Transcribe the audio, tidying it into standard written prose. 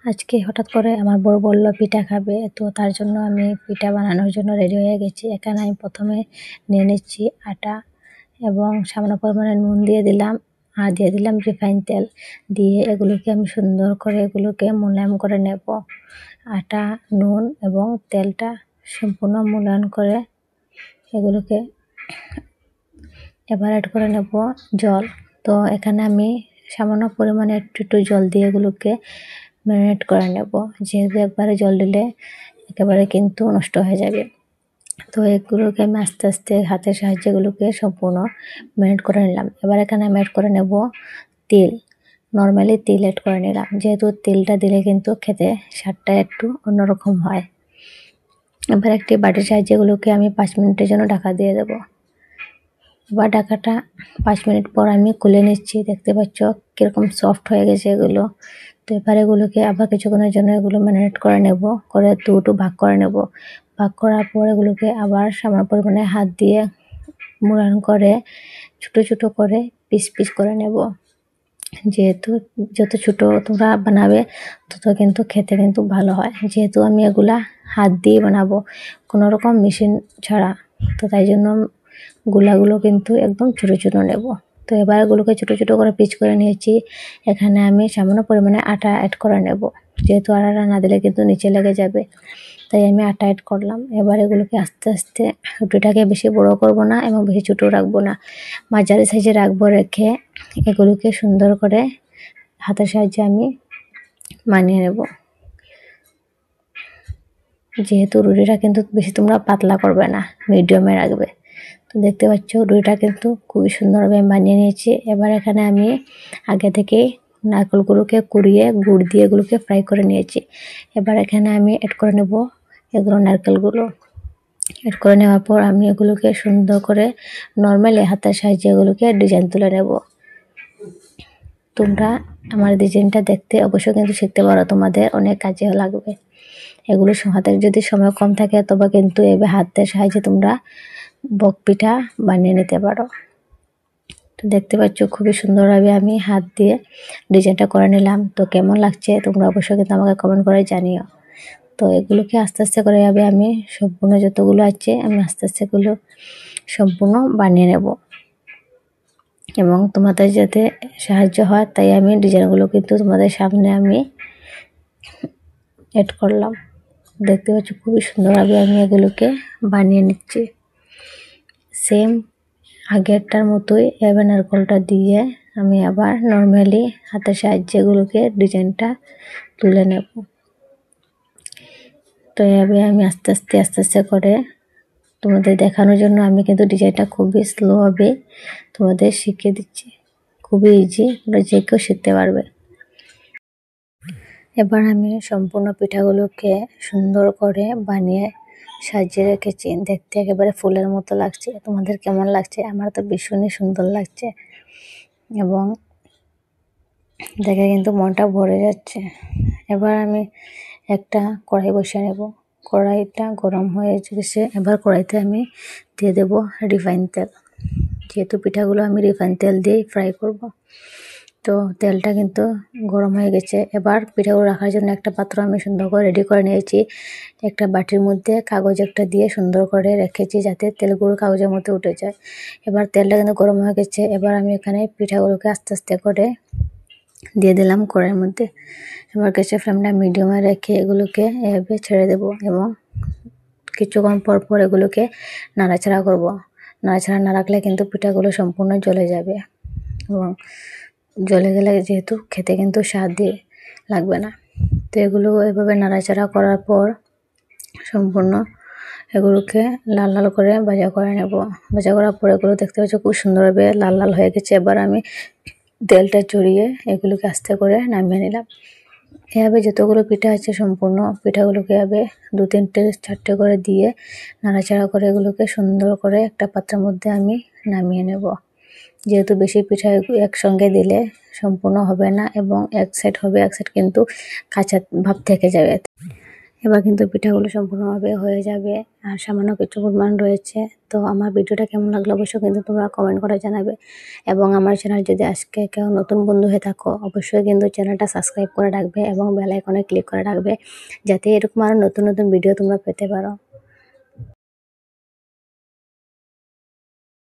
আজকে হঠাৎ করে আমার বড় বলল পিঠা খাবে, তো তার জন্য আমি পিঠা বানানোর জন্য রেডি হয়ে গেছি। এখানে আমি প্রথমে নিয়ে নিচ্ছি আটা এবং সামান্য পরিমাণে নুন দিয়ে দিলাম আর দিয়ে দিলাম রিফাইন তেল। দিয়ে এগুলোকে আমি সুন্দর করে এগুলোকে মোলায়েম করে নেব। আটা, নুন এবং তেলটা সম্পূর্ণ মোলায়েম করে এগুলোকে এবার অ্যাড করে নেব জল। তো এখানে আমি সামান্য পরিমাণে একটু জল দিয়ে এগুলোকে ম্যারিনেট করে নেব, যেহেতু একবারে জল দিলে একেবারে কিন্তু নষ্ট হয়ে যাবে। তো এগুলোকে আমি আস্তে আস্তে হাতের সাহায্যে এগুলোকে সম্পূর্ণ ম্যারিনেট করে নিলাম। এবার এখানে আমি অ্যাড করে নেব তিল। নর্মালি তিল অ্যাড করে নিলাম, যেহেতু তিলটা দিলে কিন্তু খেতে স্বাদটা একটু অন্যরকম হয়। এবার একটি বাটির সাহায্যে এগুলোকে আমি 5 মিনিটের জন্য ঢাকা দিয়ে দেবো। এবার ঢাকাটা 5 মিনিট পর আমি খুলে নিচ্ছি। দেখতে পাচ্ছ কিরকম সফট হয়ে গেছে এগুলো। তো এবার এগুলোকে আবার কিছুক্ষণের জন্য এগুলো ম্যারিনেট করে নেব, করে দুটো ভাগ করে নেব। ভাগ করার পর এগুলোকে আবার সামান্য পরিমাণে হাত দিয়ে মোড়ান করে ছোট ছোট করে পিস পিস করে নেব। যেহেতু যত ছোট তোমরা বানাবে তত কিন্তু খেতে কিন্তু ভালো হয়। যেহেতু আমি এগুলা হাত দিয়ে বানাবো, কোনো রকম মেশিন ছাড়া, তো তাই জন্য গুলাগুলো কিন্তু একদম ছোট ছোট নেব। তো এবার এগুলোকে ছোট ছোট করে পিচ করে নিয়েছি। এখানে আমি সামান্য পরিমাণে আটা অ্যাড করে নেব, যেহেতু আটাটা না দিলে কিন্তু নিচে লেগে যাবে, তাই আমি আটা অ্যাড করলাম। এবার এগুলোকে আস্তে আস্তে রুটিটাকে বেশি বড় করব না এবং বেশি ছোটো রাখবো না, মাঝারি সাইজে রাখবো। রেখে এগুলোকে সুন্দর করে হাতের সাহায্যে আমি বানিয়ে নেব। যেহেতু রুটিটা কিন্তু বেশি তোমরা পাতলা করবে না, মিডিয়ামে রাখবে। তো দেখতে পাচ্ছ রুটিটা কিন্তু খুবই সুন্দরভাবে আমি বানিয়ে নিয়েছি। এবার এখানে আমি আগে থেকেই নারকেলগুলোকে কুড়িয়ে গুড় দিয়ে এগুলোকে ফ্রাই করে নিয়েছি। এবার এখানে আমি অ্যাড করে নেব এগুলো নারকেলগুলো। অ্যাড করে নেওয়ার পর আমি এগুলোকে সুন্দর করে নর্মালি হাতের সাহায্যে এগুলোকে ডিজাইন তুলে নেব। তোমরা আমার ডিজাইনটা দেখতে অবশ্যই কিন্তু শিখতে পারো, তোমাদের অনেক কাজে লাগবে। এগুলো হাতের যদি সময় কম থাকে তবে কিন্তু এভাবে হাতের সাহায্যে তোমরা বক পিঠা বানিয়ে নিতে পারো। তো দেখতে পাচ্ছ খুবই সুন্দরভাবে আমি হাত দিয়ে ডিজাইনটা করে নিলাম। তো কেমন লাগছে তোমরা অবশ্যই কিন্তু আমাকে কমেন্ট করে জানিও। তো এগুলোকে আস্তে আস্তে করে আমি সম্পূর্ণ যতগুলো আছে আমি আস্তে আস্তে এগুলো সম্পূর্ণ বানিয়ে নেব এবং তোমাদের যাতে সাহায্য হয়, তাই আমি ডিজাইনগুলো কিন্তু তোমাদের সামনে আমি অ্যাড করলাম। দেখতে পাচ্ছ খুবই সুন্দরভাবে আমি এগুলোকে বানিয়ে নিচ্ছি। সেম আগেরটার মতোই এবার নারকেলটা দিয়ে আমি আবার নর্মালি হাতের সাহায্যে এগুলোকে ডিজাইনটা তুলে নেব। তো এভাবে আমি আস্তে আস্তে করে তোমাদের দেখানোর জন্য আমি কিন্তু ডিজাইনটা খুবই স্লোভাবে তোমাদের শিখিয়ে দিচ্ছি। খুবই ইজি, তোমরা যে কেউ শিখতে পারবে। এবার আমি সম্পূর্ণ পিঠাগুলোকে সুন্দর করে বানিয়ে সাজিয়ে রেখেছি। দেখতে একেবারে ফুলের মতো লাগছে। তোমাদের কেমন লাগছে? আমার তো ভীষণই সুন্দর লাগছে এবং দেখে কিন্তু মনটা ভরে যাচ্ছে। এবার আমি একটা কড়াই বসিয়ে নেব। কড়াইটা গরম হয়ে গেছে। এবার কড়াইতে আমি দিয়ে দেব রিফাইন তেল, যেহেতু পিঠাগুলো আমি রিফাইন তেল দিয়েই ফ্রাই করব। তো তেলটা কিন্তু গরম হয়ে গেছে। এবার পিঠাগুলো রাখার জন্য একটা পাত্র আমি সুন্দর করে রেডি করে নিয়েছি। একটা বাটির মধ্যে কাগজ একটা দিয়ে সুন্দর করে রেখেছি, যাতে তেলগুলো কাগজের মধ্যে উঠে যায়। এবার তেলটা কিন্তু গরম হয়ে গেছে। এবার আমি এখানে পিঠাগুলোকে আস্তে আস্তে করে দিয়ে দিলাম কড়াইয়ের মধ্যে। এবার গ্যাসের ফ্লেমটা মিডিয়ামে রেখে এগুলোকে এভাবে ছেড়ে দেব এবং কিছুক্ষণ পর পর এগুলোকে নাড়াচাড়া করব। নাড়াচাড়া না রাখলে কিন্তু পিঠাগুলো সম্পূর্ণ জ্বলে যাবে এবং জ্বলে গেলে যেহেতু খেতে কিন্তু স্বাদ দিয়ে লাগবে না। তো এগুলো এভাবে নাড়াচাড়া করার পর সম্পূর্ণ এগুলোকে লাল লাল করে ভাজা করে নেব। ভাজা করার পর এগুলো দেখতে পাচ্ছ খুব সুন্দরভাবে লাল লাল হয়ে গেছে। এবার আমি তেলটা চড়িয়ে এগুলোকে আস্তে করে নামিয়ে নিলাম। এভাবে যতগুলো পিঠা আছে সম্পূর্ণ পিঠাগুলোকে এভাবে 2-3-4টে করে দিয়ে নাড়াচাড়া করে এগুলোকে সুন্দর করে একটা পাত্রের মধ্যে আমি নামিয়ে নেব। যেহেতু বেশি পিঠা একসঙ্গে দিলে সম্পূর্ণ হবে না এবং এক সাইড হবে, এক সাইড কিন্তু কাঁচা ভাব থেকে যাবে। এবার কিন্তু পিঠাগুলো সম্পূর্ণভাবে হয়ে যাবে, আর সামান্য কিছু পরিমাণ রয়েছে। তো আমার ভিডিওটা কেমন লাগলো অবশ্যই কিন্তু তোমরা কমেন্ট করে জানাবে, এবং আমার চ্যানেল যদি আজকে কেউ নতুন বন্ধু হয়ে থাকো অবশ্যই কিন্তু চ্যানেলটা সাবস্ক্রাইব করে রাখবে এবং বেল আইকনে ক্লিক করে রাখবে, যাতে এরকম আরও নতুন নতুন ভিডিও তোমরা পেতে পারো।